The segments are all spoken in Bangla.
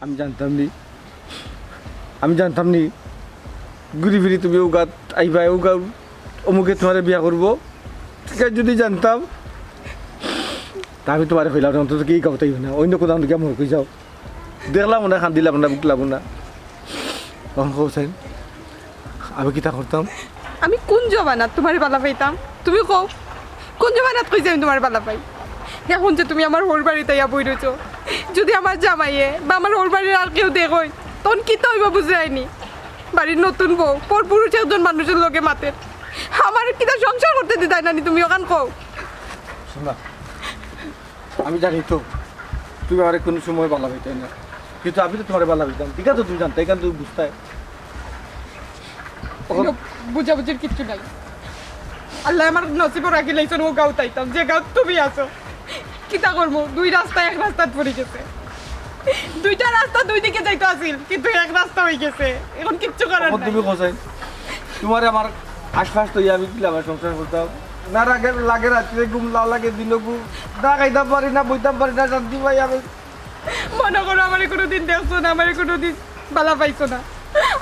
আমি জানতাম নি ঘুরি ফিরি তুমি ওগাত আইবা ওগা অমুকে তোমার বিয়া করবো ঠিক আছে যদি জানতাম তা আমি তোমার হইলাম অন্তত কি গাওতাই না অন্য কোথাও গিয়ে মর কই যাও দেখলাম না খান দিলাম না বুকলাম না তখন কৌছেন আমি কিতা করতাম আমি কোন জবানাত তোমার বালা পাইতাম তুমি কও কোন জবানাত কইছে আমি তোমার বালা পাই এখন যে তুমি আমার হোর বাড়িতে ইয়া বই রয়েছো যদি আমার জামাইয়ে বা আমার হোর বাড়ির আর কেউ দেখই তখন কি তো হইবা বুঝে আইনি বাড়ির নতুন বউ পর পুরুষ একজন মানুষের লোকে মাতের আমার কিতা সংসার করতে দিতাই নানি তুমি ওখান কও শোনা আমি জানি তো তুমি আমার কোনো সময় বালা পাইতাই না কিন্তু আমি তো তোমার বালা পাইতাম ঠিক আছে তুমি জানতে এখান তুমি বুঝতে বুঝাবুঝির কিচ্ছু নাই আল্লাহ আমার নসিবও রাখি লাইছেন ও গাঁও তাইতাম যে গাঁও তুমি আছো কিতা করবো দুই রাস্তা এক রাস্তাত পড়ে গেছে দুইটা রাস্তা দুই দিকে যাইতো আসিল কিন্তু এক রাস্তা হয়ে গেছে এখন কিচ্ছু করার নাই তুমি কোথায় তোমার আমার আশপাশ তো আমি কি আমার সংসার করতাম না লাগে রাত্রে ঘুম লাও লাগে দিনও ঘুম না খাইতাম পারি না বইতাম পারি না শান্তি পাই আমি মনে করো আমার কোনোদিন দেখছো না আমার কোনোদিন বালা পাইছো না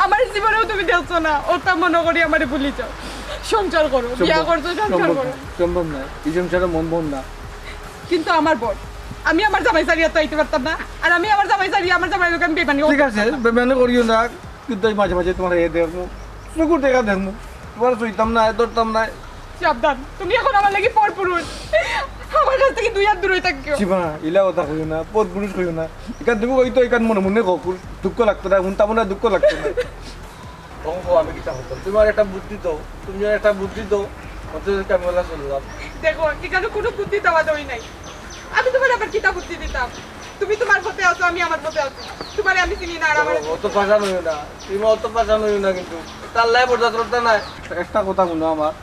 আমার জীবনেও তুমি দেখছো না ওটা মনে করি আমার ভুলি যাও সংসার করো বিয়া করছো সংসার করো সম্ভব না এই সংসারে মন মন না কিন্তু আমার বর আমি আমার জামাই সারিয়া তো আইতে পারতাম না আর আমি আমার জামাই সারিয়া আমার জামাই লোক আমি বেমানি ঠিক আছে বেমানি করিও না কিন্তু আমি মাঝে মাঝে তোমার এ দেখবো চুকুর দেখা দেখবো তোমার শুইতাম না ধরতাম না সাবধান তুমি এখন আমার লাগি পর পুরুষ আমার কাছ থেকে দুই হাত দূরে থাকিও শিবা ইলা কথা কইও না পদ পুরুষ কইও না এখান তুমি কই তো এখান মনে মনে কও দুঃখ লাগতো না হুনতা মনে দুঃখ লাগতো না অঙ্ক আমি কিটা হতাম তোমার একটা বুদ্ধি দাও তুমি একটা বুদ্ধি দাও অত কামলা চললাম দেখো এখানে কোনো বুদ্ধি দেওয়া দই নাই আমি তোমার আবার কিতা বুদ্ধি দিতাম তুমি তোমার পথে আছো আমি আমার পথে আছি তোমারে আমি চিনি না আর আমার অত পাশা নইও না তুমি অত পাশা নইও না কিন্তু তার লাই পর্যাপ্ততা নাই একটা কথা শুনো আমার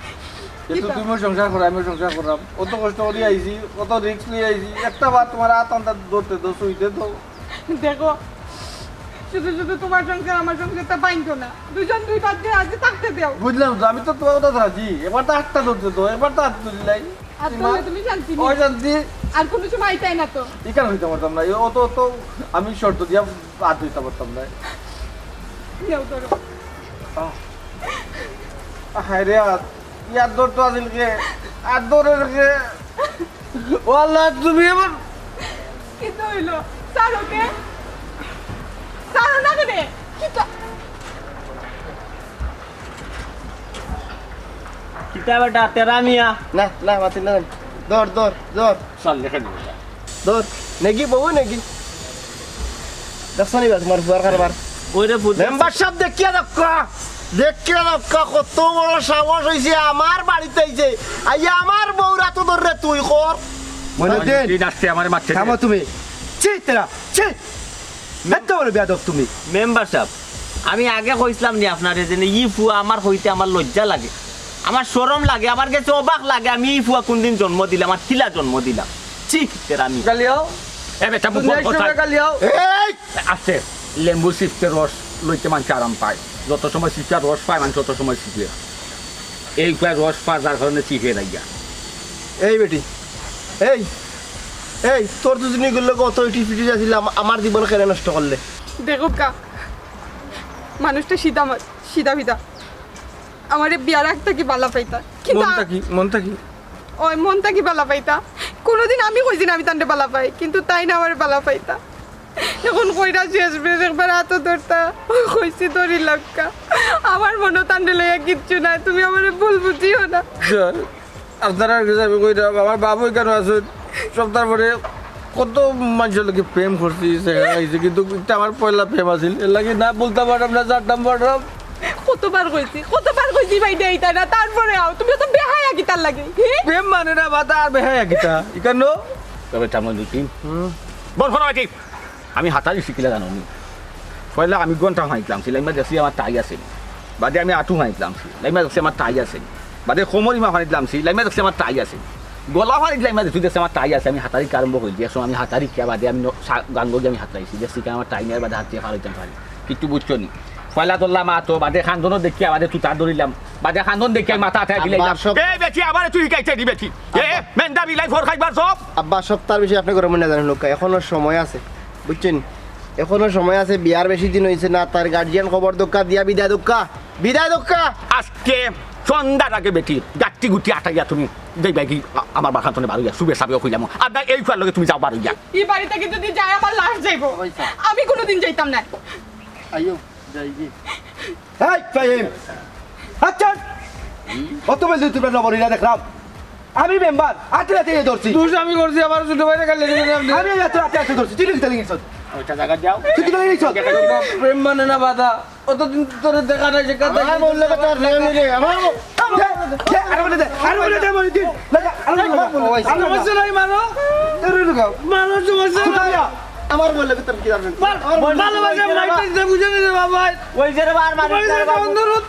কিন্তু তুমি সংসার করো আমি সংসার করলাম অত কষ্ট করে আইছি কত রিস্ক নিয়ে আইছি একটা বার তোমার হাত আন্তা ধরতে দো শুইতে তো দেখো শুধু শুধু তোমার সংসার আমার সংসারটা বাইন্ধো না দুজন দুই পাশে আজ থাকতে দাও বুঝলাম তো আমি তো তোমার কথা রাজি এবার তো হাতটা ধরতে তো এবার তো হাত তুলিলাই আর তাহলে তুমি শান্তি ওই নেই শান্তি আর কোনো সময় আইতাই না তো এখানে হইতে পারতাম না অত অত আমি শর্ত দিয়া হাত ধরতে পারতাম না নেও ধরো হায় রে হাত ইয়ার দৌড় তো আসিল কে আর দৌড়ের কে ও আল্লাহ তুমি এবার কিন্তু হইলো সারো কে সারো না কেন কিতা কিতা বেটা তেরা মিয়া না না মাতি না দর দর দর চল লেখে দিব দর নেকি বউ নেকি দেখছনি বা তোমার ফুয়ার কারবার ওইরে ফুল মেম্বার সাহেব দেখিয়া দেখা কত বড় সাহস হইছে আমার বাড়িতে আইছে আইয়া আমার বউরা তো ধরে তুই কর মনে দেন এই নাচতে আমার মারতে থামো তুমি ছি তেরা ছি এত বড় বেয়াদব তুমি মেম্বার সাহেব আমি আগে কইছিলাম নি আপনারে যে ই ফুয়া আমার হইতে আমার লজ্জা লাগে আমার শরম লাগে আমার কাছে অবাক লাগে আমি এই ফুয়া কোনদিন জন্ম দিলাম আমার কিলা জন্ম দিলাম ছি তেরা আমি গালিয়াও এ বেটা মুখ দুনিয়ার সঙ্গে গালিয়াও এই আছে লেম্বু সিফটের রস লইতে মানুষ আরাম পায় যত সময় সিফটার রস পায় মানুষ তত সময় শিখে এই ফুয়া রস পায় যার কারণে শিখে রাখিয়া এই বেটি এই এই তোর দুজনী গুলো কত ইটি ফিটি যাচ্ছিল আমার জীবন কেন নষ্ট করলে দেখো কা মানুষটা সিধা ভিদা আমারে বিয়া রাখতে কি বালা পাইতা কিন্তু মনটা কি ওই মনটা কি বালা পাইতা কোনোদিন আমি কইছি না আমি তান্ডে বালা পাই কিন্তু তাই না আমার বালা পাইতা এখন কইরা শেষ বেশ একবার হাতও ধরতা কইছি ধরি লক্কা আমার মনে তান্ডে লইয়া কিচ্ছু নাই তুমি আমার ভুল বুঝিও না স্যার আপনারা যাবে কইরা আমার বাবু কেন আছে সপ্তাহ পরে কত মানুষের লোকে প্রেম করছি সেখানে কিন্তু এটা আমার পয়লা প্রেম আছিল এর লাগে না বলতে পারলাম না চারটাম পারলাম কতবার কইছি ভাই দেই তাই না তারপরে আও তুমি তো বেহায়া কি তার লাগে প্রেম মানে না বাতা আর বেহায়া গীতা ইকানো তবে চামন দুটি বল ফোন মাইতি আমি হাতারি শিখিলা জানো নি পয়লা আমি গন্টা হাইতলাম লাইমা দেখছি আমার টাই আছে বাদে আমি আঁটু হাইতলাম লাইমা দেখছি আমার টাই আছে বাদে কোমর ইমা হাইতলাম লাইমা দেখছি আমার টাই আছে গলা হারিত লাইমা দেখছি দেখছি আমার টাই আছে আমি হাতারি আরম্ভ করি দেখছো আমি হাতারি কে বাদে আমি গান গিয়ে আমি হাতাইছি দেখছি আমার টাই নেই বাদে হাত দিয়ে হারাইতাম পারি কিন্তু বুঝছো নি পয়লা ধরলাম আতো বাদে খান্দনও দেখি বাদে তুতার ধরিলাম বাদে খান্দন দেখি মাথা আঠাই দিলাম এই বেটি আবার তুই শিখাইছে দি বেটি এ মেন্ডা বিলাই ফোর খাইবার সব আব্বা সপ্তাহের বেশি আপনি করে মনে জানেন লোক এখনো সময় আছে বুঝছেন এখনো সময় আছে, বিয়ার বেশি দিন হয়েছে না, তার গার্জিয়ান খবর দক্কা দিয়া বিদায় দক্কা। আজকে সন্ধ্যার আগে বেটি গাঠি গুটি আটাইয়া তুমি দেখবে কি আমার বাসাতনে বারো গিয়া শুভে সাবেও কইলাম আর এই ফুয়ার লগে তুমি যাও বারো গিয়া এই বাড়ি থেকে যদি যায় আমার লাশ যাইব, আমি কোনোদিন যাইতাম না। আইও যাই গে। এই ফাহিম আচ্ছা অত বেশি তোমরা নবনীরা দেখলাম আমি মেম্বার আটে রাতে ধরছি তুই আমি করছি আমার ছোট ভাইরা কালে আমি এত রাতে ধরছি তুই কি তালিয়ে গেছিস ওইটা জায়গা যাও তুই কি তালিয়ে গেছিস প্রেম মানে না বাধা অতদিন তোরে দেখা নাই যে কথা আমার বললে কথা রেগে রে আমার আরে বলে দে বলে দিন লাগা আরে সমস্যা নাই মানো তোর লুকাও মানো সমস্যা নাই আমার বললে কথা কি জানেন ভালোবাসা মাইতে বুঝে নে বাবা ওই যে বার মারি অনুরোধ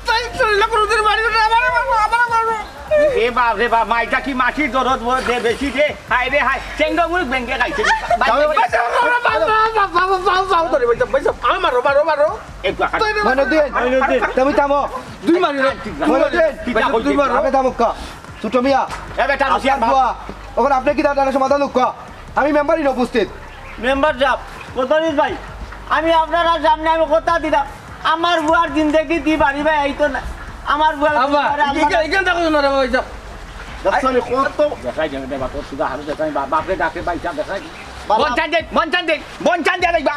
তাই চলে প্রতির বাড়ি আমার এ বাপ রে বাপ মাইটা কি মাটির দরদ দে বেশি দে হাই রে হাই চেঙ্গা মুখ ব্যাংকে খাইছে তুমি থামো দুই মারি দুই মারো থামুকা ছোট মিয়া এ বেটা রুসিয়া ওখানে আপনি কি দাঁড়ানোর সমাধান লোকা আমি মেম্বারই উপস্থিত মেম্বার সাহেব কোথায় ভাই আমি আপনারা সামনে আমি কথা দিলাম আমার বুয়ার জিন্দগি দি বাড়ি ভাই এই তো না আমার বুয়ার এখান থাকো না রে ভাই দর্শনে কত দেখাই যাবে দেবা তোর সুদা হারু দেখাই বাপরে ডাকে বাইচা দেখাই বঞ্চান দে দেখবা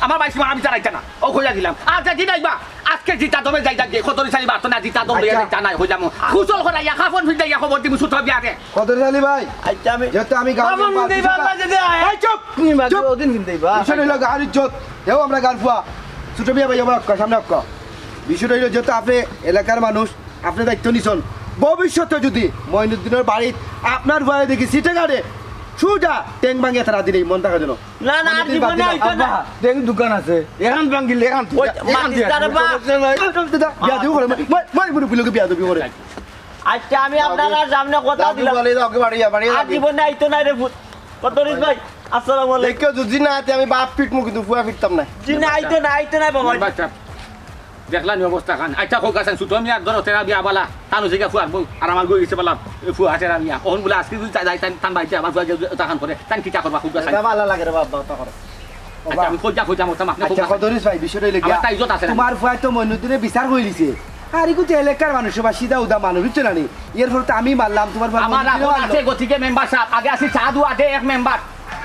আমার বাইশ আমি চালাইতা না ও খোঁজা দিলাম আচ্ছা জি দেখবা আজকে জিতা দমে যাই থাকবে খতরি চালি বাড়তো না জিতা দম লইয়া যাইতা নাই হয়ে যাবো খুচল করে ইয়া খাফন ফিরতে ইয়া খবর দিমু সুতো বিয়াতে কদর আলী ভাই আচ্ছা আমি যেহেতু আমি গান চুপ তুমি মাকে ওদিন কিনতেই বা বিষয় হইল গান ইজ্জত দেও আমরা গান ফুয়া ছোট মিয়া ভাই আমার সামনে অক্কা বিষয়টা হইল যেহেতু আপনি এলাকার মানুষ আপনি দায়িত্ব নিছন ভবিষ্যতে যদি মঈনুদ্দিনের বাড়িত আপনার ভয়ে দেখি সিটে গাড়ে সুজা ট্যাং ভাঙিয়ে তারা দিলেই মন থাকার জন্য না না আর জীবনে হইতো না ট্যাং দোকান আছে এখান ভাঙিল এখান ওই মাটির বা বিয়া দিব করে মই বুড়ি বুলোকে বিয়া দিবি করে আচ্ছা আমি আপনারা সামনে কথা দিলাম বলে দাও বাড়িয়া আর জীবনে হইতো না রে ভূত কতরিস ভাই আসসালামু আলাইকুম দেখো যদি না হাতে আমি বাপ পিট মুখ কিন্তু ফুয়া ফিরতাম না জিনে আইতো না বাবা বাচ্চা দেখলা নি অবস্থা খান আচ্ছা হোক আছেন সুতো আমি আর ধরো তেরা বিয়া বালা তানু জিগা ফুয়ার বউ আর আমার গই গেছে বলা ফুয়া তেরা মিয়া ওহন বলে আজকে যদি যাই তান বাইতে আমার ফুয়া তাহান করে তান কি চা করবা খুব গাছ এটা ভালো লাগে রে বাবা তা করো আচ্ছা আমি খোঁজা মতো আপনি আচ্ছা কদরিস ভাই বিষয়টা হইল আমার তাই ইজ্জত আছে না। তোমার ফুয়া তো মঈনুদ্দিনের বিচার হয়ে লিছে আর ইকু তো এলাকার মানুষ বা সিধা উদা মানুষ বুঝছো না নি এর ফলে তো আমি মারলাম তোমার ফুয়া আমার এখন আছে গতিকে মেম্বার সাহেব আগে আসি চা দুয়া দে এক মেম্বার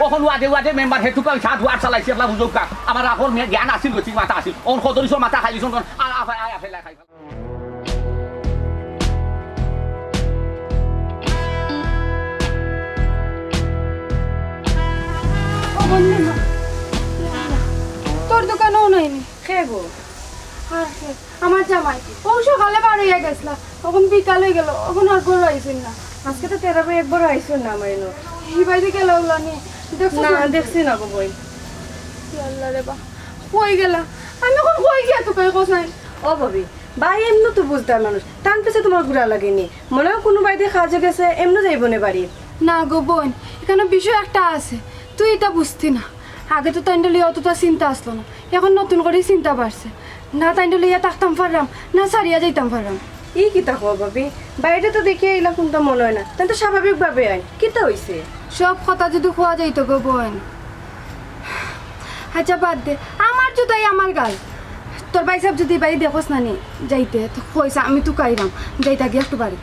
ওখন ওয়াদে মেম্বার হেতুকা চা দুয়ার চালাইছে আপনার বুঝুক কা আমার এখন জ্ঞান আছিল গতিক মাথা আছিল ওন খদরিসর মাথা খাইলিছন আর আফে খাই তোর দোকানেও নাইনি খেয়ে গো আমার জামাই ও সকালে বার হইয়া গেছিল তখন বিকাল হয়ে গেল এখন আর বড় আইসেন না আজকে তো তেরা ভাই একবার আইসুন না আমার এনো হিবাইতে গেল ওগুলো নিয়ে দেখছো না দেখছি না গো বই আল্লাহ রে বা কই গেলা আমি এখন কই গিয়া তোকে কোস নাই ও ভাবি ভাই এমনি তো বুঝতাম মানুষ টান পেছে তোমার ঘুরা লাগেনি মনে হয় কোনো বাড়িতে কাজে গেছে এমনি যাইব না বাড়ি না গো বোন এখানে বিষয় একটা আছে তুই এটা বুঝতি না আগে তো তাইন্ডে লিয়ে অতটা চিন্তা আসলো না এখন নতুন করে চিন্তা বাড়ছে না তাইন্ডে লিয়ে থাকতাম পারলাম না সারিয়া যাইতাম পারলাম ই কিতা হো ভাবি বাইরে তো দেখি এলা কোনটা মনে হয় না তাই তো স্বাভাবিকভাবে আইন কিতা হইছে সব কথা যদি খোয়া যাইতো গো বোন আচ্ছা বাদ দে আমার জুতাই আমার গাল তোর ভাই সাহেব যদি বাড়ি দেখোস না নি যাইতে তো পয়সা আমি তো কাইরাম যাইতা গিয়ে একটু বাড়ি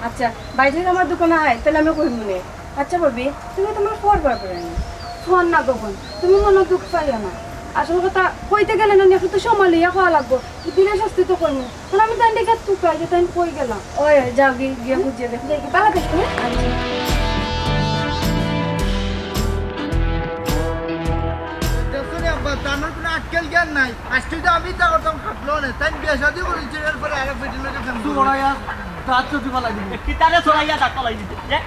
আচ্ছা বাইরে যদি আমার দোকানে আয় তাহলে আমি কই মনে আচ্ছা ভাবি তুমি তোমার ফোর ব্যাপারে ফোন না গো বোন তুমি মনে দুঃখ পাইও না আসল কথা কইতে গেলে না একটু তো সময় লিয়া খাওয়া লাগবো দিনে শাস্তি তো করবো আমি তাই দেখে তুকাই যে তাই কই গেলাম ওই যাও গিয়ে খুঁজে দেখ দেখি পালা দেখি দেখুন আব্বা তানোর কোনো আটকেল জ্ঞান নাই আজকে তো আমি তা করতাম খাটলো না তাই বিয়ে শাদি করেছি এরপরে আগে পেটের লোকে কিতারে ছড়াইয়া দাঁত লাই দিতে যে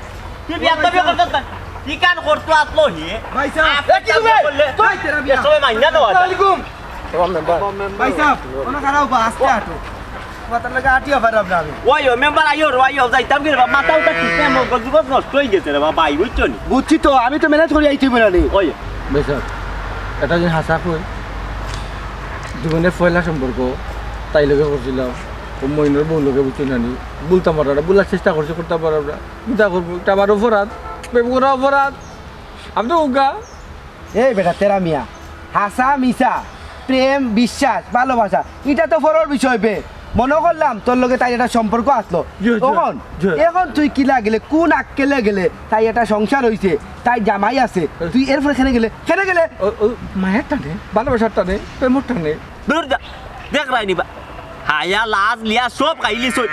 তুই বিয়া তবে করতে পার কি কান করতো আসলো হি ভাই সাহেব কি তুমি ভাই তেরা বিয়া সবাই মাইনা দাও আলাইকুম ভাই সাহেব কোন খারাপ বা আস্তে আটো মাতার লাগা আটিয়া পারাম না আমি ওই মেম্বার আইও যাইতাম কি রে মাথা উঠা ঠিক না মগ যুগ নষ্ট হয়ে গেছে রে বাবা আই বুঝছো নি বুঝছি তো আমি তো ম্যানেজ করে আইছি বলে ওই বেশক এটা যে হাসা কই জীবনের পয়লা সম্পর্ক তাই লগে করছিলাম ও মইনের বউ লগে বুঝছি নানি বলতাম পারা বলার চেষ্টা করছি করতে পারা চিন্তা করবো এটা আবার অপরাধ প্রেম করা অপরাধ আমি তো উগা এই বেটা তেরা মিয়া হাসা মিশা প্রেম বিশ্বাস ভালোবাসা এটা তো ফরর বিষয় বে মনে করলাম তোর লগে তাই একটা সম্পর্ক আসলো জি, জি, এখন জি। এখন তুই কি লাগলে কোন আক্কেলে গেলে তাই একটা সংসার হইছে তাই জামাই আছে তুই এরপরে খেলে গেলে ও মায়ের টানে ভালোবাসার টানে প্রেমর টানে দূর যা দেখ রাইনি বা হায়া লাজ লিয়া সব খাইলি সই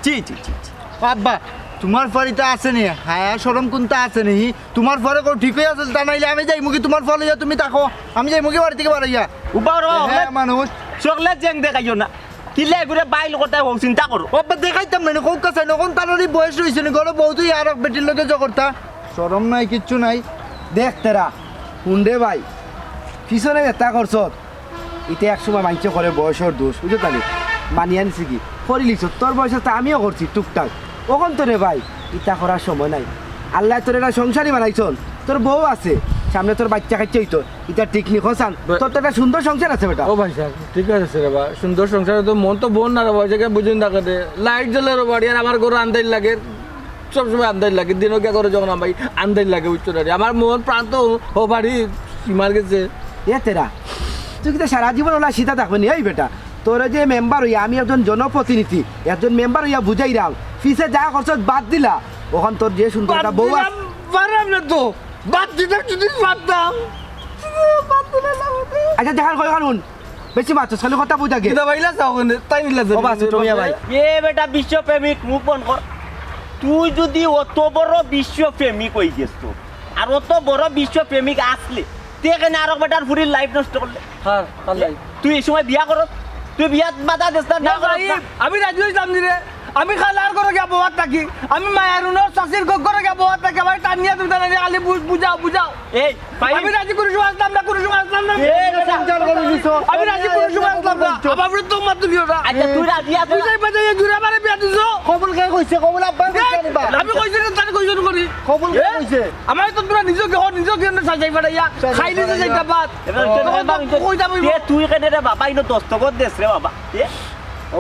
চি চি চি চি। আব্বা তোমার ফরিটা আছে নি হায়া সরম কোনটা আছে নি তোমার ফরে কো ঠিকই আছে তা নাইলে আমি যাই মুখি তোমার ফলে তুমি থাকো আমি যাই মুখি বাড়ি থেকে বাড়াইয়া উবা র হ্যাঁ মানুষ চকলেট জেং দেখাইও না কিলে ঘুরে বাইল কথা হোক চিন্তা করো আব্বা দেখাইতাম না কোন কাছে নখন তারই বয়স হইছে নি ঘরে বউ তুই আর বেটির লগে জগরতা সরম নাই কিচ্ছু নাই দেখ তেরা হুন্ডে ভাই পিছনে এটা করছ এটা একসময় মাইছে করে বয়সের দোষ বুঝতে পারি মানিয়ে আনছি কি করিলিছ তোর বয়সে তো আমিও করছি টুকটাক ওখান তো রে ভাই ইটা করার সময় নাই আল্লাহ তোর এটা সংসারই বানাইছন তোর বউ আছে সামনে তোর বাচ্চা কাচ্চা হইতো এটা ঠিক নি খসান তোর তো একটা সুন্দর সংসার আছে বেটা ও ভাই সাহেব ঠিক আছে রে বা সুন্দর সংসারে তো মন তো বোন না রে ভাই জায়গায় বুঝুন না কাটে লাইট জ্বলে রে বাড়ি আর আমার ঘরে আন্দাজ লাগে সবসময় আন্দাজ লাগে দিনও কে করে যখন ভাই আন্দাজ লাগে বুঝছো না রে আমার মন প্রাণ তো ও বাড়ি সীমার গেছে এ তেরা তুই কিন্তু সারা জীবন ওলা সীতা থাকবে নি এই বেটা তোর যে মেম্বার হইয়া আমি একজন জনপ্রতিনিধি একজন মেম্বার হইয়া বুঝাই রাম ফিসে যা খরচ বাদ দিলা ওখান তোর যে সুন্দর একটা বউ আছে পারলাম না তো বাদ দিতে যদি পারতাম আচ্ছা দেখার কয় কানুন বেশি মাছ খালি কথা বুঝা গে এটা ভাইলা চাও তাই নিলা ও বাস তুমি ভাই এ বেটা বিশ্বপ্রেমিক মুখ বন্ধ কর তুই যদি অত বড় বিশ্বপ্রেমিক হয়ে গেছ তো আর অত বড় বিশ্বপ্রেমিক আসলে তুই এখানে আরো বেটার ফুরির লাইফ নষ্ট করলে হ্যাঁ আল্লাহ তুই এই সময় বিয়া করত তুই বিয়াত বাধা দিস না করস না আমি রাজি হইতাম নি রে আমি খালার করে গিয়া বহাত থাকি আমি মায়ের উনোর শাশির করে গিয়া বহাত থাকি ভাই টানিয়া তুমি তাহলে খালি বুঝাও এই আমি রাজি কোনো সময় আসলাম না কোনো সময় আসলাম না আমি রাজি কোনো সময় আসলাম না আমার বিরুদ্ধে তোমার তুমি ওটা আচ্ছা তুই রাজি তুই আছিস যাই বাজে জুড়ে আমারে বিয়া দিছো কবুল কে কইছে কবুল আব্বা কইছে নিবা আমি কইছি না তার কইছো করি কবুল কে কইছে আমার তো তোরা নিজকে সাজাই পাঠাইয়া খাইলি যে যাইতা বাদ তুই কেনে রে বাবা ইনো দস্তখত দেশ রে বাবা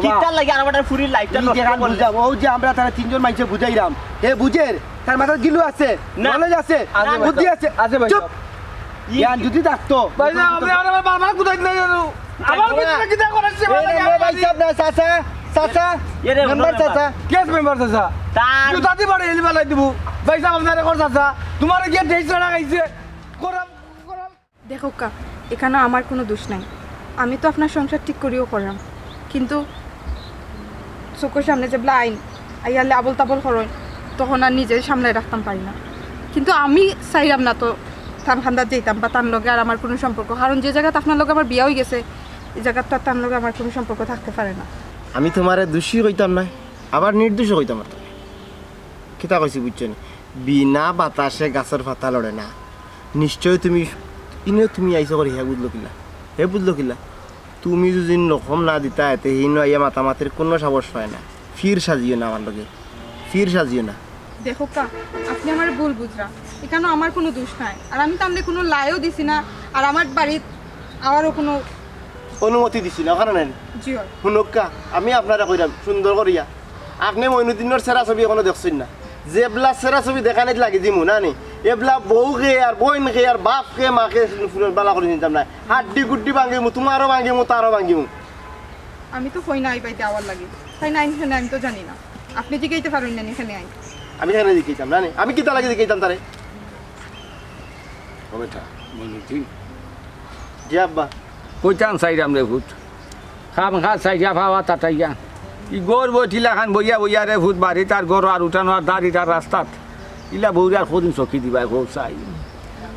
কিতার লাগে আর বেটার ফুরির লাইফটা নষ্ট করলে বুঝাবো ও যে আমরা তারা তিনজন মাইছে বুঝাইরাম এ বুঝের তার মাথার গিলু আছে না। নলেজ আছে আছে ভাই বুদ্ধি সাহেব। আছে আছে ভাই চুপ সাহেব। ইয়ান যদি থাকতো ভাই না আমি আমার বাবা কোথায় নাই জানো আমার ভিতরে কি দেখা করছে ভাই সাহেব না চাচা চাচা এরে মেম্বার চাচা কেস মেম্বার চাচা তার জুতা দি বড় এলি বালাই দিব ভাই সাহেব আপনার রেকর্ড চাচা তোমার কি ডেস না গাইছে করাম দেখো কা এখানে আমার কোনো দোষ নাই আমি তো আপনার সংসার ঠিক করিও করলাম কিন্তু চোখের সামনে যে আইন আইয়ালে আবল তাবল করয় তখন আর নিজের সামনে রাখতাম পারি না কিন্তু আমি চাইলাম না তো তার খান্দার যেতাম বা তার লগে আর আমার কোনো সম্পর্ক কারণ যে জায়গাতে আপনার লগে আমার বিয়া হয়ে গেছে এই জায়গাটা আর তার লগে আমার কোনো সম্পর্ক থাকতে পারে না আমি তোমারে দোষী কইতাম না আবার নির্দোষ কইতাম না কিতা কইছি বুঝছেন বিনা বাতাসে গাছের পাতা লড়ে না নিশ্চয় তুমি তুমি আইসো করে হে বুঝলো কিলা তুমি যদি নখম না দিতা এতে হিন আইয়া মাতামাতির কোনো সাবস হয় না ফির সাজিও না আমার লগে ফির সাজিও না দেখো কা আপনি আমার ভুল বুঝরা এখানে আমার কোনো দোষ নাই আর আমি তো আমাদের কোনো লাইও দিছি না আর আমার বাড়ির আবারও কোনো অনুমতি দিছি না ওখানে নাই জিও শুনকা আমি আপনারা কইরাম সুন্দর করিয়া আপনি মইনুদ্দিনের সেরা ছবি এখনো দেখছেন না যেবলা সেরা ছবি দেখা নাই লাগি দিমু না নি এবলা বউকে আর বইনকে আর বাপকে মাকে বালা করে নিতাম না হাড্ডি গুড্ডি ভাঙিমু তোমারও ভাঙিমু তারও ভাঙিমু আমি তো কই নাই পাইতে আওয়ার লাগে তাই না এখানে আমি তো জানি না আপনি জিগাইতে পারেন না এখানে আই আমি এখানে দিকেইতাম না নি আমি কিতা লাগে দিকেইতাম তারে ও বেটা মনুদ্দিন জি আব্বা কইতাম চাইরাম রে ভূত খাম খা চাইয়া ভাবা তাতাইয়া ই গড় বইটিলা খান বইয়া বইয়া রে ভূত বাড়ি তার গড় আর উঠানো আর দাঁড়ি তার রাস্তাত ইলা বৌরি আর কদিন চকি দিবা গৌ চাই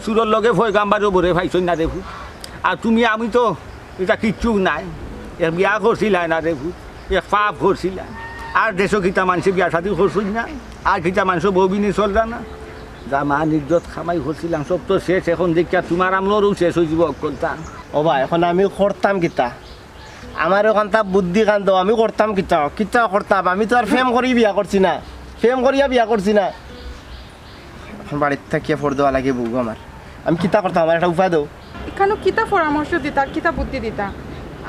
সুরর লগে ভয় গাম্বারও বরে ভাইছই না রে ভূত আর তুমি আমি তো এটা কিচ্ছু নাই এক বিয়া করছিলাই না রে ভূত এক পাপ করছিলাই আর দেশ কিতা মানুষে বিয়া সাথী করছই না আর কিতা মানুষ বউ বিনি চলতা না যা মা নির্যত খামাই করছিলাম সব তো শেষ এখন দেখিয়া তোমার আমলরও শেষ হয়ে যাব অকলতা ও ভাই এখন আমি করতাম কিতা আমার ওখানটা বুদ্ধি কান্দ আমি করতাম কিতা কিতা করতাম আমি তো আর ফেম করি বিয়া করছি না ফেম করিয়া বিয়া করছি না এখন বাড়িতে থাকিয়া ফোর দেওয়া লাগে বউ আমার আমি কিতা করতাম আমার একটা উপায় দাও এখানে কিতা পরামর্শ দিতা কিতা বুদ্ধি দিতা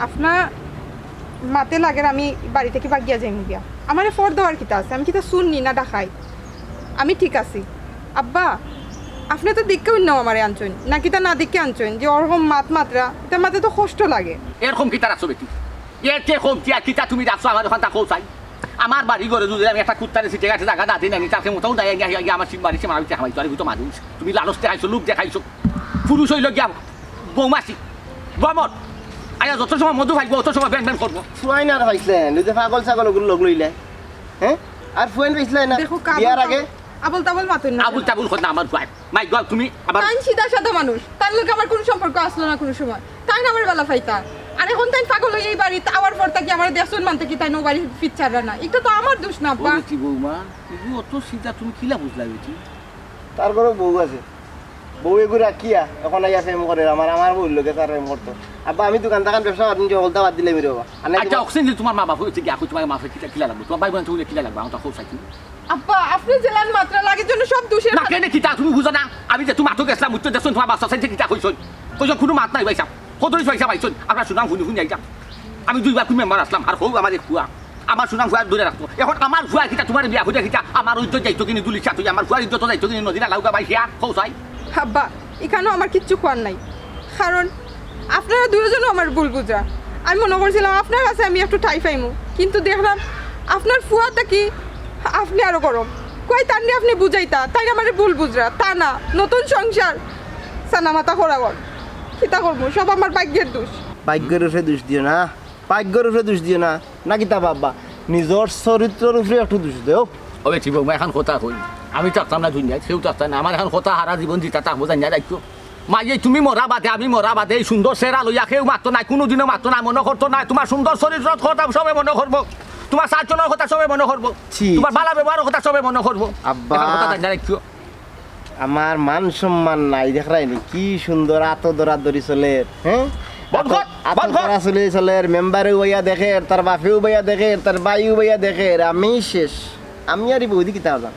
আপনার মাতে লাগের আমি বাড়ি থেকে বাগিয়া যাই গিয়া আমার ফোর দেওয়ার কিতা আছে আমি কিতা শুননি না দেখাই আমি ঠিক আছি আব্বা আপনি তো দেখকেও নাও আমারে আনছেন নাকি তা না দেখে আনছেন যে ওরকম মাত্রা তার মাঝে তো কষ্ট লাগে। এরকম কিতা রাখছো বেটি এর কে কম কিতা তুমি রাখছো আমার ওখান তা চাই আমার বাড়ি ঘরে যদি আমি একটা কুত্তারে সিটে গাছে জায়গা দাঁড়ি নানি তাকে মোটাও দেয় গিয়ে আমার বাড়ি সে মানুষ দেখাইছো আর তো মানুষ তুমি লালচ দেখাইছো লোক দেখাইছো পুরুষ হইল গিয়া বৌমাসি গমত আয়া যত সময় মধু ভাইব অত সময় ব্যান ব্যান করবো। ফুয়াইন আর পাইছিলেন ওই যে পাগল ছাগল ওগুলো লগ লইলে হ্যাঁ আর ফুয়াইন পাইছিলেন না দেখো বিয়ার আগে আবল তাবল মাতুন না। আবুল তাবুল খোদ না আমার ভাই মাই গড তুমি আবার তাই সিধা সাদা মানুষ তার লোক আমার কোনো সম্পর্ক আসলো না কোনো সময় তাই না আমার বেলা ফাইতা আর এখন তাই পাগল হয়ে এই বাড়ি আওয়ার পর তাকি আমার দেখছুন মানতে কি তাই নো বাড়ি ফিচ্ছার না এটা তো আমার দোষ না আব্বা। বলেছি বৌমা এগুলো অত সিধা তুমি কিলা বুঝলা বেটি তার ঘরে বউ আছে বউ এগুলো কিয়া এখন আইয়া প্রেম করে আমার বউ লোকে তার প্রেম করতো আব্বা আমি দোকান থাকান ব্যবসা করেন যে হলতা বাদ দিলে মেরে বাবা আর নাই আচ্ছা অক্সিজেন যে তোমার মা বাবা হয়েছে কি এখন তোমার মা কিলা কিলা লাগবে তোমার ভাই বোন তুমি কিলা লাগবে আমার তো খুব সাইকি আব্বা আপনি জেলার মাত্রা লাগে জন্য সব দোষের না কেন কিতা তুমি বুঝো না আমি যে তোমার তো গেছিলাম উত্তর দেখুন তোমার বাচ্চা সাইছে কিতা কইছন কইছন কোনো মাত নাই ভাইসা কতই পয়সা পাইছন আপনার সুনাম শুনি শুনি আইতা আমি দুইবার তুমি মেম্বার আসলাম আর হোক আমার ফুয়া আমার সুনাম ফুয়া দূরে রাখতো এখন আমার ফুয়া কিতা তোমার বিয়া হইয়া কিতা আমার ইজ্জত যাইতো কিনি দুলিশা তুই আমার ফুয়ার ইজ্জত যাইতো কিনি নদীনা লাউকা বাইসিয়া কৌসাই আব্বা এখানেও আমার কিচ্ছু করার নাই কারণ আপনারা দুজনও আমার ভুল বুঝা আমি মনে করছিলাম আপনার কাছে আমি একটু ঠাই পাইমু কিন্তু দেখলাম আপনার ফুয়াটা কি আপনি আরো গরম কই তার নিয়ে আপনি বুঝাইতা তাই আমার ভুল বুঝরা তা না নতুন সংসার সানা মাথা খোরাগর কিতা করবো সব আমার ভাগ্যের দোষ। ভাগ্যের উপরে দোষ দিও না ভাগ্যের উপরে দোষ দিও না নাকি তা বাবা নিজের চরিত্রের উপরে একটু দোষ দেও ওবে ঠিক বৌমা এখন কথা হই আমি চাকতাম না দুনিয়ায় সেও চাকতাম না আমার এখন কথা হারা জীবন জিতা থাকবো জানি রাখছো মাইয়ে তুমি মরা বাদে আমি মরা বাদে এই সুন্দর সেরা লইয়া কেউ মারতো নাই কোনোদিনও মারতো না মনে করতো না তোমার সুন্দর চরিত্র কথা সবে মনে করবো তোমার সাতজনের কথা সবে মনে করবো ছি। তোমার বালা ব্যবহারের কথা সবে মনে করবো আব্বা। এখন কথা জানি রাখছো আমার মান সম্মান নাই দেখরাইনি কি সুন্দর আত দরাদরি চলে হ্যাঁ বন্ধ কর, বন্ধ কর। চলে মেম্বারেও বইয়া দেখে তার বাপেও বইয়া দেখে তার বাইও বইয়া দেখে আমি শেষ আমি আর বৌদি কিতা যাম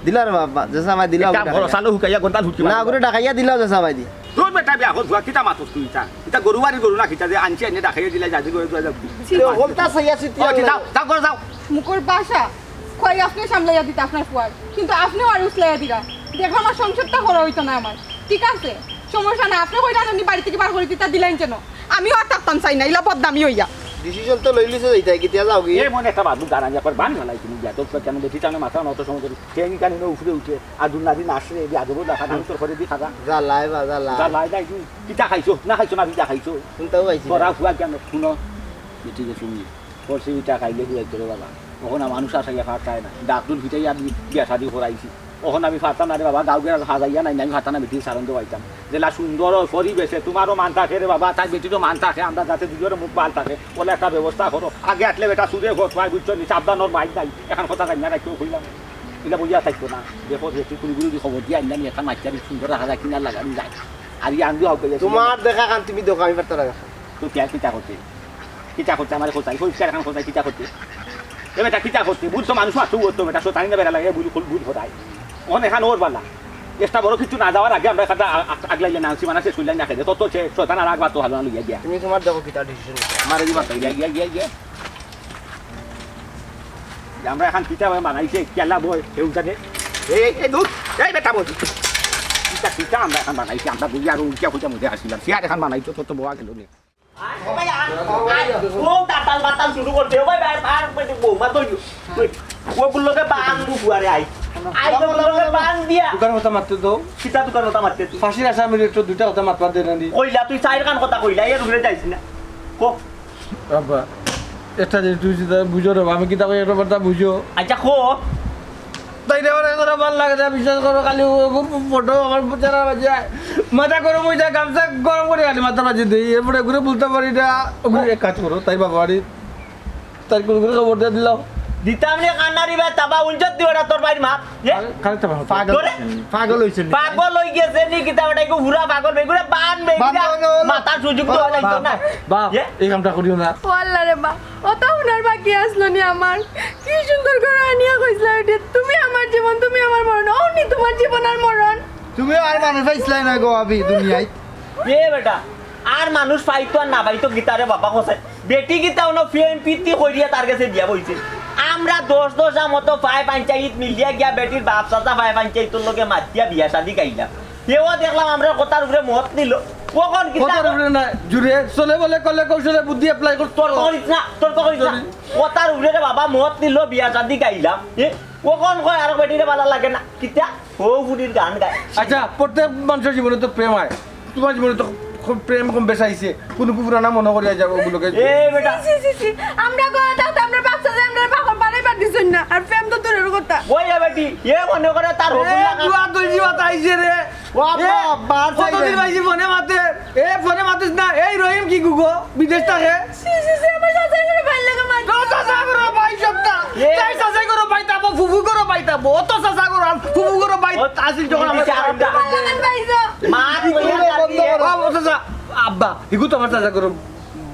দিলার বাবা জেসা ভাই দিলাও ভরসা লো হুকাইয়া গন্ডাল হুকি না করে ডাকাইয়া দিলাও জেসা ভাই দি তোর বেটা বিয়া হল কিতা মাতস তুই ইটা গরু বাড়ি গরু না কিতা যে আনছি এনে দেখাইয়া দিলে যাদি করে তুই যাবি হলতা সাইয়া সিটি যাও যাও করে যাও মুখর বাসা কই আপনি সামলাইয়া দিতে আপনার ফুয়ার কিন্তু আপনিও আর উসলাইয়া দিরা দেখো আমার সংসারটা করা হইতো না আমার ঠিক আছে সমস্যা না আপনি কইরা আপনি বাড়ি থেকে বার করে দিতে দিলেন কেন আমিও আর থাকতাম চাই না ইলা বদনামি হইয়া ডিসিশন তো লই লিছে যাইতা কিতিয়া যাও কি এ মনে একটা বাদু গানা পর বান গলাই তুমি বিয়া তো কেন বেটি টানে মাথা নত সময় ধরে টেঙ্গি কানি নো উঠে উঠে আর দুনাদি নাচরে এই আদব দেখা দাম তোর করে দি খাগা যা লাই বা যা যা লাই লাই দাই তুই কিটা খাইছো না খাইছো না বিটা খাইছো শুনতেও পাইছি তোরা ফুয়া কেন শুনো বেটি যে শুনি পরশি বিটা খাইলে দিয়ে তোরে বাবা ওখানে মানুষ আসাইয়া খাট চায় না ডাক্তুর ভিটাই আমি বিয়া শাদি করাইছি ওখানে আমি ফাতাম না রে বাবা গাঁও গেরা হাজাইয়া নাই আমি ফাতা না বেটি সারন্দ পাইতাম জেলা সুন্দর পরিবেশে তোমারও মান থাকে রে বাবা তাই বেটিরও মান থাকে আমরা যাতে দুজনের মুখ পাল থাকে বলে একটা ব্যবস্থা করো আগে আসলে বেটা সুরে ঘর পাই বুঝছো নি সাবধানোর মাইক নাই এখন কথা জানি না রাখিও কইলাম এটা বুঝিয়া থাকতো না দেখো বেটি কুড়ি খবর দিয়ে আনলাম একটা মাইকারি সুন্দর রাখা যায় কিনার লাগানি যায় আর ইয়ে আনবি হবে তোমার দেখা কান তুমি দোকান আমি পারতে লাগা তো কিতা করতে আমার কোথায় পরিষ্কার এখন কোথায় কিতা করতে এ বেটা কিতা করতে বুঝছো মানুষ মাত্র তো বেটা সোতানি না বেড়া লাগে বুঝ ভরায় ওখানে এখানে ওর বালা একটা বড় কিছু না যাওয়ার আগে আমরা একটা আগলাইলে নামছি মানে শেষ করলেন দেখে তত সে সোতান আর আগবা তো ভালো না লইয়া গিয়া তুমি তোমার দেখো কিতা ডিসিশন আমার এই বার্তা গিয়া আমরা এখন কিতা বানাইছে কেলা বই কেউ জানে এই দুধ এই বেটা বই কিতা আমরা এখন বানাইছি আমরা বুঝি আর উল্টা ফুটা মধ্যে আসছিলাম সে আর এখন বানাইছো তত বোয়া গেল নে ও তাতাল বাতাল শুরু করতে ভাই আর বৌমা তো ও বললোকে বান বুয়ারে আই আই তো বললোকে বান দিয়া দোকানের কথা মারতে তো কিতা দোকান কথা মারতে তুই ফাঁসির আসামির একটু দুইটা কথা মাতবার দেন না কইলা তুই চাইর কান কথা কইলা এর উপরে যাইছ না কো বাবা একটা জিনিস তুই যেটা বুঝো রে আমি কিতা কই একটা কথা বুঝো আচ্ছা কো তাই দেওয়ার এগুলো ভালো লাগে না বিশ্বাস করো খালি ফটো আমার চেহারা বাজায় মাথা গরম হয়ে যায় গামছা গরম করে খালি মাথা বাজিয়ে দিই এরপরে ঘুরে বলতে পারি না ওগুলো এক কাজ করো তাই বাবা বাড়ি তাই করে করে খবর দিয়ে দিলাম দিতাম নে কান্নারি ভাই তাবা উলজত দিওরা তোর ভাই মা খালি তো পাগল হইছে পাগল হই গেছে নি কিতা ওটাই কো হুরা পাগল বেগুরা বান বেগুরা মাথা সুযোগ দেওয়া যাইতো না বাপ এই কামটা করিও না ও আল্লাহ রে বা অত হুনার বাকি আসলো নি আমার কি সুন্দর করে আনিয়া কইছলা এটা তুমি আমার জীবন তুমি আমার মরণ ও নি তোমার জীবন আর মরণ তুমি আর মানুষ পাইছিলাই না গো আবি দুনিয়ায় এ বেটা আর মানুষ পাইতো আর না পাইতো গিটারে বাবা কইছে বেটি গিতা ওনো ফিল্ম পিতি কইরিয়া তার কাছে দিয়া বইছে আমরা 10 মতো 5 পঞ্চায়েত মিলিয়া গিয়া বেটির বাপ চাচা 5 পঞ্চায়েতের লগে মাতিয়া বিয়া শাদি গাইলাম সেও দেখলাম আমরা কথার উপরে মত নিল কখন কি কথার উপরে না জুড়ে চলে বলে কলে কৌশলে বুদ্ধি অ্যাপ্লাই করতে তোর করিস না কথার উপরে রে বাবা মত নিল বিয়া শাদি গাইলাম কখন কয় আর বেটিরে ভালো লাগে না কিতা ও বুড়ির গান গায় আচ্ছা প্রত্যেক মানুষের জীবনে তো প্রেম হয় তোমার জীবনে তো খুব প্রেম কম বেসাইছে কোনো পুরানা মনে করিয়া যাবো ওগুলোকে এ বেটা আমরা কথা থাকতে আমরা বাচ্চা যে আমরা পাগল বানাই পারতেছেন না আর প্রেম তো দূরের কথা ওই এ বেটি এ মনে করে তার হবুল লাগা বুয়া তুই জীবত আইছে রে কতদিন পাইছি ফোনে মাতে ফোনে মাতিস না এই রহিম কি গুগো বিদেশ থাকে আমার সাথে করে ভাই লাগে মা চাচা করো ভাই সবটা তাই চাচা করো ভাই তাবো ফুফু করো ভাই তাবো অত চাচা করো আর ফুফু করো ভাই আসিল যখন আমার লাগান ভাইজো মা চাচা আব্বা ইগু তো আমার চাচা করো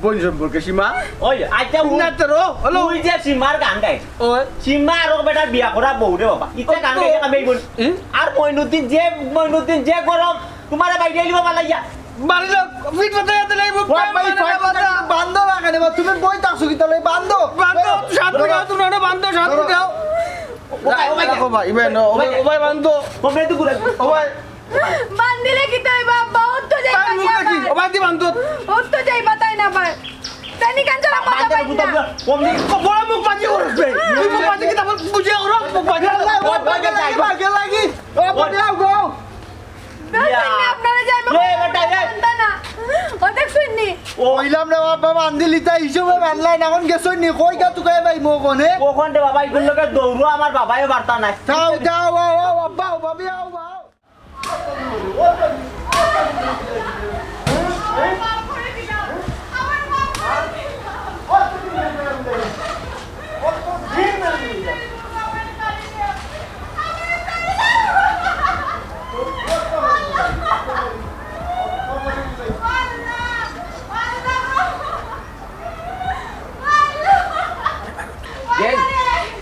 বোন সম্পর্কে সীমা ওই আচ্ছা না তো রো হলো তুই যে সীমার গান গাই ওই সীমা আর বেটা বিয়া করা বউ রে বাবা ইতে গান গাই আমি বল আর মইনুদ্দিন যে গরম তোমারে বাইরে লিবা মালাইয়া মারিলো ফিট পথে যেতে লাগবে বান্ধব এখানে তুমি বই তাকছো কি তাহলে বান্ধব বান্ধব সাত দাও তুমি না বান্ধব সাত দাও রাখো ভাই ইবেন ও ভাই বান্ধব কমে তো ঘুরে ও ভাই বান্দিলে কি তাই বাবা ও তো যাই তাই মুখ কি ও ভাই দি বান্ধব ও তো যাই বাতাই না ভাই তানি কান চলা কথা পাই না কমনি বড় মুখ পাজি করবে তুই মুখ পাজি কি তারপর বুঝে করো মুখ পাজি লাগি ও বড়িয়া গো আপনারা যাই না ও দেখছনি কইলাম রে বাবা বান্দিলি তাই হিসেবে বানলাই এখন গেছই নি কই গা তুকাই ভাই মো কোনে কখন রে বাবা ইগুলোকে দৌড়ো আমার বাবাই বার্তা নাই যাও যাও ও বাবা বাবি আও বাও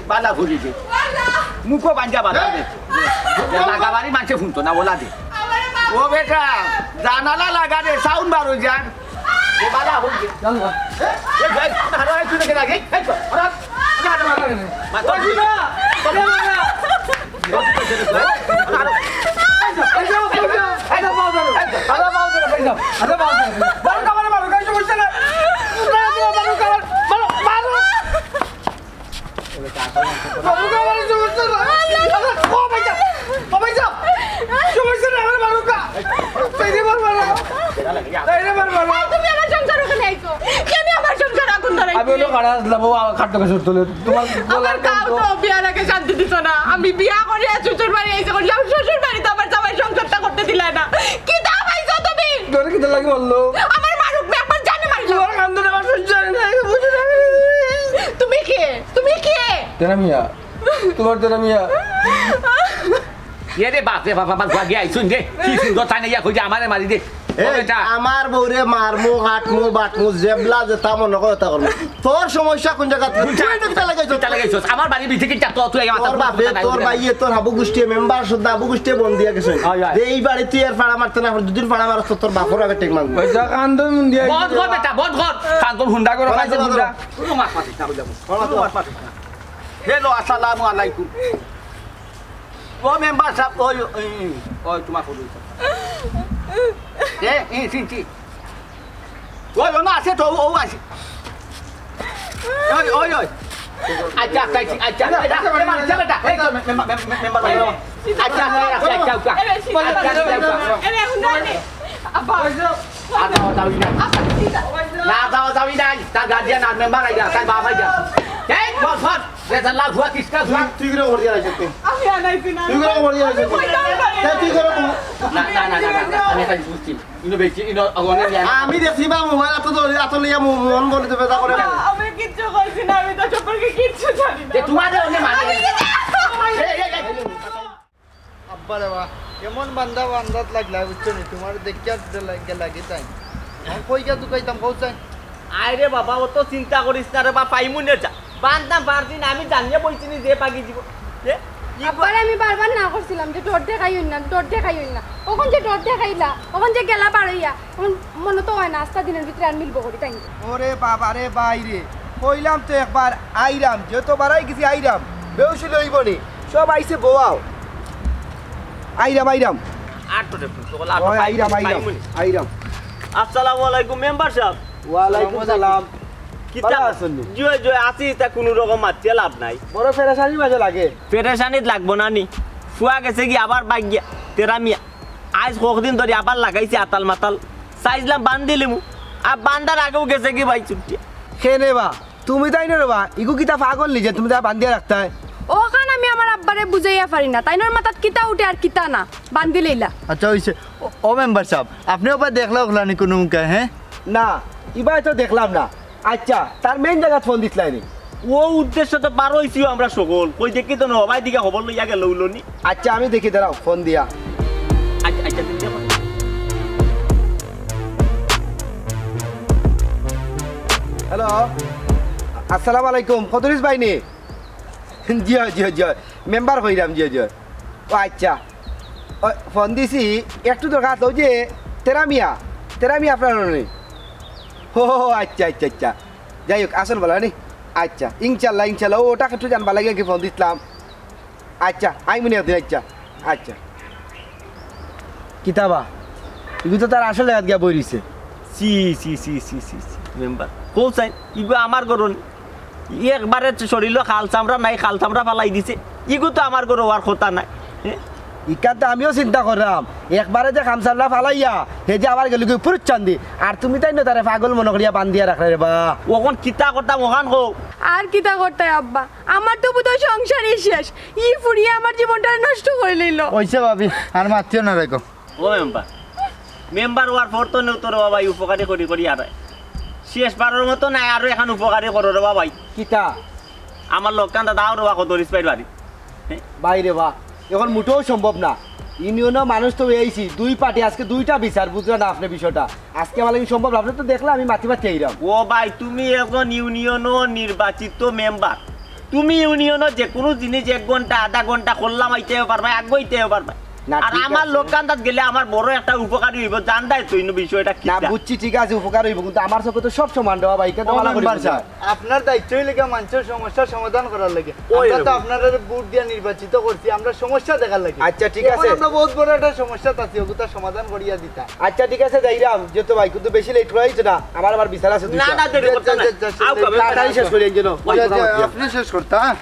বালা ঘুরি দে মুখো বাঞ্জা বালা দে লাগাবারি মানছে শুনতো না বলা দে ও বেটা জানালা লাগা দে সাউন্ড বার হয়ে যান এ বালা হই দে এ ভাই হারা তুই নাকি লাগে এই তো হারা হারা মা তো দিবা বলে লাগা তুমি আমার সংসার ওখানে আইছো কেন আমার সংসার আগুন ধরাই আমি হলো কারা আসলাম খাট্টা কাছে তোলে তোমার আমার কাউ তো বিয়ার আগে শান্তি দিত না আমি বিয়া করে শ্বশুর বাড়ি এসে করছি আমার শ্বশুর বাড়ি তো আমার জামাই সংসারটা করতে দিলে না কি দাও পাইছো তুমি তোরে কি লাগে বললো আমার মারুক ব্যাপার জানে মারিল তোমার কান্দনে আমার সহ্য নাই বুঝে না তুমি কে তেরা মিয়া তোমার তেরা মিয়া এ রে বাপ রে বাপ আমার গিয়ে আইছুন রে কি সুন্দর তাই না কই যে আমারে মারি দে ও বেটা আমার বউরে মারমু হাটমু বাটমু জেবলা যেতা মনে করে তা করবো তোর সমস্যা কোন জায়গা চিন্তা লাগাইছস আমার বাড়ি বিথে কি চাতো তুই আমার তোর বাপে তোর ভাইয়ে তোর হাবু গোষ্ঠী মেম্বার শুদ্ধ হাবু গোষ্ঠী বন্দি গেছে এই বাড়ি তুই আর ফাড়া মারতে না দুদিন ফাড়া মারছ তোর বাপর আগে টেক মারবো পয়সা কান্দন মুন দিয়া বন্ধ কর বেটা বন্ধ কর কান্দন হুন্ডা করে খাইছে হুন্ডা কোনো মাছ পাতিস না বুঝাবো কোনো মাছ পাতিস না হ্যালো আসসালামু আলাইকুম ও মেম্বার সাহেব ওই তোমার ফটো চিনছি ওই না আছে তো ও আছে ওই আচ্ছা আচ্ছা বেটা এই তো মেম্বার আচ্ছা এরে হুনানি আব্বা না যাওয়া নাই তার গার্জিয়ান আর মেম্বার আইয়া তাই বাবা আইয়া এই বস বস রেজাল্ট লাগ হুয়া কিসকা হুয়া তুই করে ওর দিয়া আছে আমি আনাইছি না তুই করে ওর দিয়া আছে তুই করে না আমি এটা বুঝছি ইনো বেচি ইনো আগনে নিয়া আমি দেখছি বা মোবাইল এত লইয়া মন বলে দেবে তা করে আমি কিচ্ছু কইছি না আমি তো সম্পর্কে কিচ্ছু জানি না তোমাদের ওনে মানে আব্বা রে বা কেমন বান্দা বান্দাত লাগলা বুঝছো নি তোমার দেখিয়া লাগে তাই কই গা দুকাইতাম কও চাই আরে বাবা অত চিন্তা করিস না রে বা পাইমুনে যা বান্দাম পারদিন আমি জানিয়ে বলছি যে পাগি দিব আব্বার আমি বারবার না করছিলাম যে ডর দেখাইন না ওখান যে ডর দেখাইলা ওখান যে গেলা পারইয়া মনে তো হয় না আস্তা দিনের ভিতরে আর মিলবো করি তাই ওরে বাবা রে বাইরে কইলাম তো একবার আইরাম যত বাড়াই গেছি আইরাম বেউসি লইব নি সব আইছে বোয়াও আইরাম ওই আইরাম আইরাম আইরাম আসসালামু আলাইকুম মেম্বার সাহেব ওয়ালাইকুম সালাম কিতা ভালো আছেন নি? জয় জয় আছি তা কোনো রকম মারতে লাভ নাই বড় ফেরাসানি মাঝে লাগে পেরেশানিত লাগবো না নি ফুয়া গেছে কি আবার বাগিয়া তেরা মিয়া আজ কতদিন ধরে আবার লাগাইছে আতাল মাতাল সাইজলাম বান দিলিমু আর বান্দার আগেও গেছে কি ভাই ছুটি খেয়ে বা তুমি তাই না রেবা ইগু কিতা পাগল নিজে তুমি তা বান্ধিয়া রাখতে হয় ওখান আমি আমার আব্বারে বুঝাইয়া পারি না তাইনোর মাথাত কিতা উঠে আর কিতা না বান্ধি লইলা আচ্ছা হইছে ও মেম্বার সাহেব আপনিও বা দেখলা ওখলানি কোনো মুখে হ্যাঁ না ইবাই তো দেখলাম না আচ্ছা তার মেইন জায়গা ফোন দিতলাইনি ও উদ্দেশ্য তো পার হইছি আমরা সকল কই দেখি তো নবাই দিকে খবর লইয়া গেল উলনি আচ্ছা আমি দেখি দাঁড়াও ফোন দিয়া আচ্ছা আচ্ছা দিতে পারে। হ্যালো আসসালামু আলাইকুম কদরিস ভাইনি জিও জিও জিও মেম্বার হইরাম জিও জিও ও আচ্ছা ও ফোন দিছি একটু দরকার তো যে তেরামিয়া আপনার নেই ও আচ্ছা আচ্ছা আচ্ছা যাই হোক আসল বলা নি আচ্ছা ইনশাল্লাহ ওটা একটু জানবা লাগে কি ফোন দিতলাম আচ্ছা আই মনে হতে আচ্ছা আচ্ছা কিতাবা এগুলো তো তার আসল জায়গা গিয়া বই রইছে সি সি সি সি সি সি মেম্বার কৌ চাই ইগো আমার গরণ একবারে শরীর খাল চামড়া নাই খাল চামড়া ফালাই দিছে ইগো তো আমার গরু আর কথা নাই হ্যাঁ ইকাতে আমিও চিন্তা করলাম একবারে যে খামসাল্লা ফালাইয়া হে যে আবার গেল পুরুত চান্দি আর তুমি তাই না তারে পাগল মনে করিয়া বান্ধিয়া রাখলে রে বা ওখন কিতা করতাম ওখান হোক আর কিতা করতে আব্বা আমার তো বোধহয় সংসারই শেষ ই ফুরিয়ে আমার জীবনটা নষ্ট করে লইল হইছে ভাবি আর মাতিও না রেখো ও মেম্বার হওয়ার পর তো তোর বাবাই উপকারী করি করি আর শেষ বারের মতো নাই আর এখন উপকারী করো রে বাবাই কিতা আমার লোকখান দাদা আর কত রিসপাইট বাড়ি বাইরে বা এখন মুঠেও সম্ভব না ইউনিয়নও মানুষ তো এইছি দুই পার্টি আজকে দুইটা বিচার বুঝলেন না আপনি বিষয়টা আজকে আমার লাগি সম্ভব না আপনি তো দেখলাম আমি মাতি এইরাম ও ভাই তুমি এখন ইউনিয়নও নির্বাচিত মেম্বার তুমি ইউনিয়নের যে কোনো জিনিস 1 ঘন্টা আধা ঘন্টা করলাম আইতেও পারবে আগাইতেও পারবে না, আর ঠিক আমার আছে। লোকখানটাত গেলে আমার বড় একটা উপকারী হইব জানদাই তুই বিষয়টা কি না বুঝছি ঠিক আছে উপকার হইব কিন্তু আমার চোখে তো সব সমান দেওয়া ভাই কেন ভালো মেম্বার সাহেব আপনার দায়িত্বই লেগে মানুষের সমস্যার সমাধান করার লাগে আমরা তো আপনাদের ভোট দিয়ে নির্বাচিত করছি আমরা সমস্যা দেখার লাগে আচ্ছা ঠিক আছে এখন আমরা বহুত বড় একটা সমস্যা আছে ওগুলো সমাধান করিয়া দিতা আচ্ছা ঠিক আছে যাইরাম যেহেতু ভাই কিন্তু বেশি লেট হইছে না আমার বিচার আছে না না দেরি করতে না আও কবে তাড়াতাড়ি শেষ করি যেন আপনি শেষ করতা হ্যাঁ?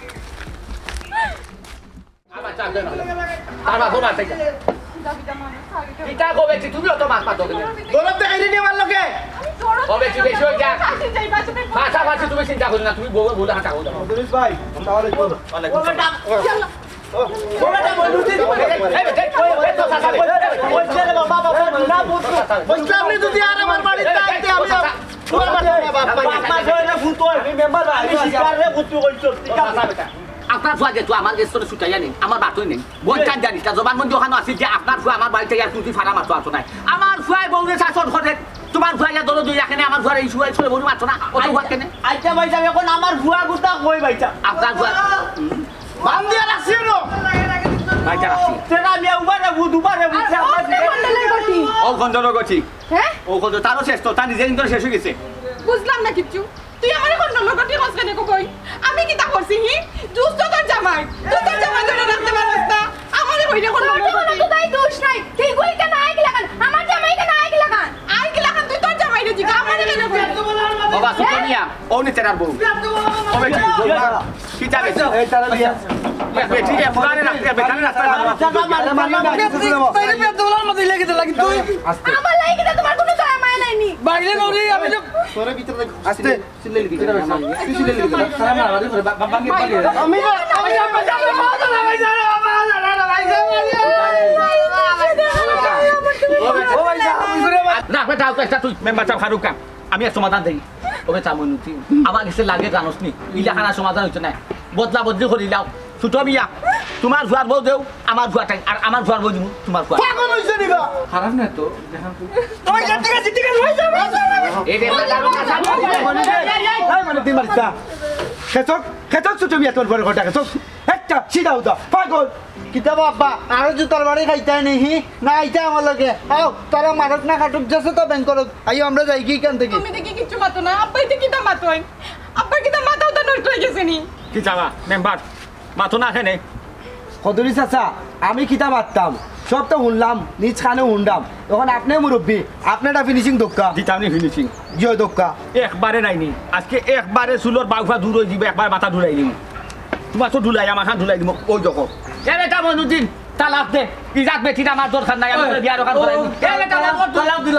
দৌলত দেখাইলি নি আমার লোকে কদরিস ভাই আসসালামু আলাইকুম আপনি যদি আর আমার বাড়িতে আইতে আমি আপনার ফুয়া যেহেতু আমার রেস্তোরাঁ ছুটাইয়া নেই আমার বাতই নেই বইটান জানি তা জবানবন্দি ওখানে আছে যে আপনার ফুয়া আমার বাড়িতে আর তুই ফাড়া মাত্র আসো নাই আমার ফুয়াই বউরে শাসন করে তোমার ফুয়া যা দরদ এখানে আমার ফুয়ার এই ফুয়াই ছোলে বউরে মাত্র না অত ফুয়া কেনে আইটা ভাইটা এখন আমার ভুয়া গুতা কই ভাইটা আপনার ফুয়া বান দিয়া রাখছি নো বাইটা রাখছি তেরা মিয়া উবারে বুধবারে বুঝছে ও গন্ধর গছি হ্যাঁ ও গন্ধ তারও শেষ তো তার নিজের কিন্তু শেষ হয়ে গেছে বুঝলাম না কিচ্ছু তুই আমার এখন নলগটি কসকে নেকো কই আমি কিতা করছি হি দুষ্ট তোর জামাই ধরে রাখতে পারছ না আমারে কইলে কোন নলগটি তো তাই দোষ নাই তুই কই কেন আইক লাগান আমার জামাই কেন আইক লাগান আই কি লাগান তুই তোর জামাই রে জিগা আমারে কেন কই বাবা সুতনিয়া ও নি তেরার বউ ও বেটি কি যাবে এই তাড়াতাড়ি বেটি রে ফুরারে রাখতে বেটারে রাখতে আমার লাগি কিতা তোমার কোনো দয়া মায়া নাইনি আস্তে না বেটা তো একটা তুই মেম্বার চাপ খারুকা আমি এক সমাধান দেই ওকে চামনুতি আমার কাছে লাগে জানোস নি ইলাখানা সমাধান হইছে না বদলা বদলি করি লাও ছোট মিয়া তোমার ফুয়ার বউ দেও আমার ফুয়াটাই আর আমার ফুয়ার বউ দিমু তোমার ফুয়া পাগল হইছে নিবা খারাপ না তো দেখান তো ওই ঠিক আছে এই রে মানে দিন মারিতা খেতক ছোট বিয়া তোর বড় ঘটা খেতক একটা সিধা উদা পাগল কিতাব আব্বা আরো জুতার বাড়ি খাইতাই নেহি না আইতা আমার লগে আও তারা মারক না কাটুক যাচ্ছে তো ব্যাংক করুক আইও আমরা যাই কি কান থেকে তুমি দেখি কিচ্ছু মাতো না আব্বাই তো কিতা মাতোই আব্বা কিতা মাথাও তো নষ্ট হয়ে গেছে নি কি যাবা মেম্বার মাথো না খেনে কদরি চাচা আমি কিতা মারতাম সব তো শুনলাম নিজ খানে শুনলাম এখন আপনি মুরব্বী আপনারটা ফিনিশিং দোকা দিতামনি ফিনিশিং জয় দোকা একবারে নাইনি আজকে একবারে চুলোর বাউফা দূর হয়ে যাবে একবার মাথা ধুলাই দিম তোমার তো ধুলাই আমার খান ধুলাই দিব ওই দেখো এ বেটা মনুদ্দিন তালাক দে ইজাত বেটির আমার দরকার নাই আমি তোর বিয়ার ওখান করাই এ বেটা তালাক দিল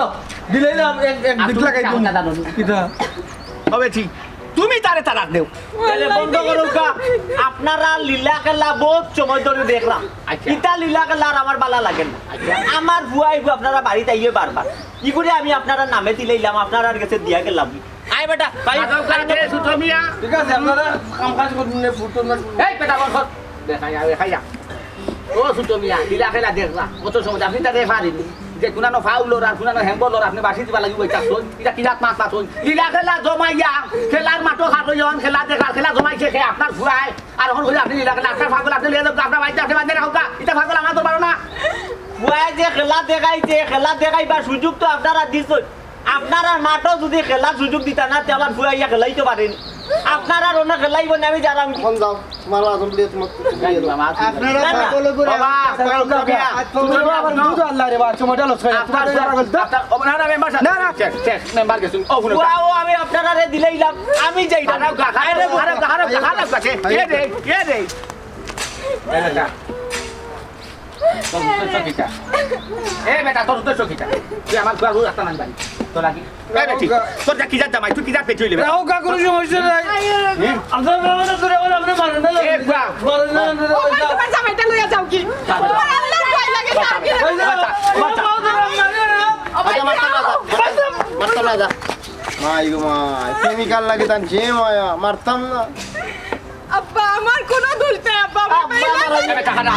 দিলেই না এক দিক লাগাই দিম কিটা হবে ঠিক তুমি তারে তালাক দেও তাহলে বন্ধ করুন কা আপনারা লীলা খেলা বহুত সময় ধরে দেখলাম আচ্ছা। ইটা লীলা খেলা আর আমার বালা লাগে না আমার বুয়াই আপনারা বাড়িতে আইয়ে বারবার কি করে আমি আপনারা নামে দিলাম আপনারা কাছে দিয়া গেলাম আই বেটা ভাই ছোট মিয়া ঠিক আছে আপনারা কাম কাজ করুন ফুটো না এই বেটা বল কর দেখাইয়া ও সুতো মিয়া লীলা খেলা দেখলা কত সময় আপনি তাদের পারিনি যে কুনানো ফাউলর আর কুনানো হ্যাম্বলর আপনি বাসি দিবা লাগিব এটা শুন এটা কিরাত মাছ মাছ শুন লীলা খেলা জমাইয়া খেলার মাঠও খাটো যখন খেলা দেখা খেলা জমাইছে খেয়ে আপনার ঘুরায় আর এখন হলে আপনি লীলা খেলা আপনার ফাগল আপনি লিয়ে যাবেন আপনার বাড়িতে আপনি বাড়িতে রাখা এটা ফাগল আমার তো পারো না বুয়াই যে খেলা দেখাইছে খেলা দেখাইবার সুযোগ তো আপনারা দিচ্ছেন আপনারা মাঠও যদি খেলার সুযোগ দিতা না তাহলে আমার বুয়াইয়া খেলাইতে পারেন আপনারা অন্য খেলাইব না আমি জানাম ফোন দাও তোমার আজম দিয়ে তোমার আপনারা না, না। সকলে করে বাবা, দুধ আল্লাহ রে বাচ্চা মোটা লস খাই আপনার না না মেম্বার না না শেষ মেম্বার গেছুন ও শুনো বুয়াও আমি আপনারা দিলাইলাম আমি যাই না হারাও গা হারাও হারাও কাছে কে রে তোর উদ্দেশ্য কিটা এ বেটা তোর উদ্দেশ্য কিটা তুই আমার ঘর রাস্তা মান বাড়ি তো লাগি এ বেটি তোর যা কি জাত জামাই তুই কি জাত পেছই লেবে রাও কা কোনো সমস্যা নাই আপনার বাবা না তোরে বলে আপনি মারেন না এ বা মারেন না ও ভাই তোমার জামাইটা লইয়া যাও কি তোমার আল্লাহর ভয় লাগে স্যার কি মারতাম না যা মাই গো মাই কেমিক্যাল লাগে তান যে মায়া মারতাম না আব্বা আমার কোনো দোষ নাই আব্বা এ বেটা হারা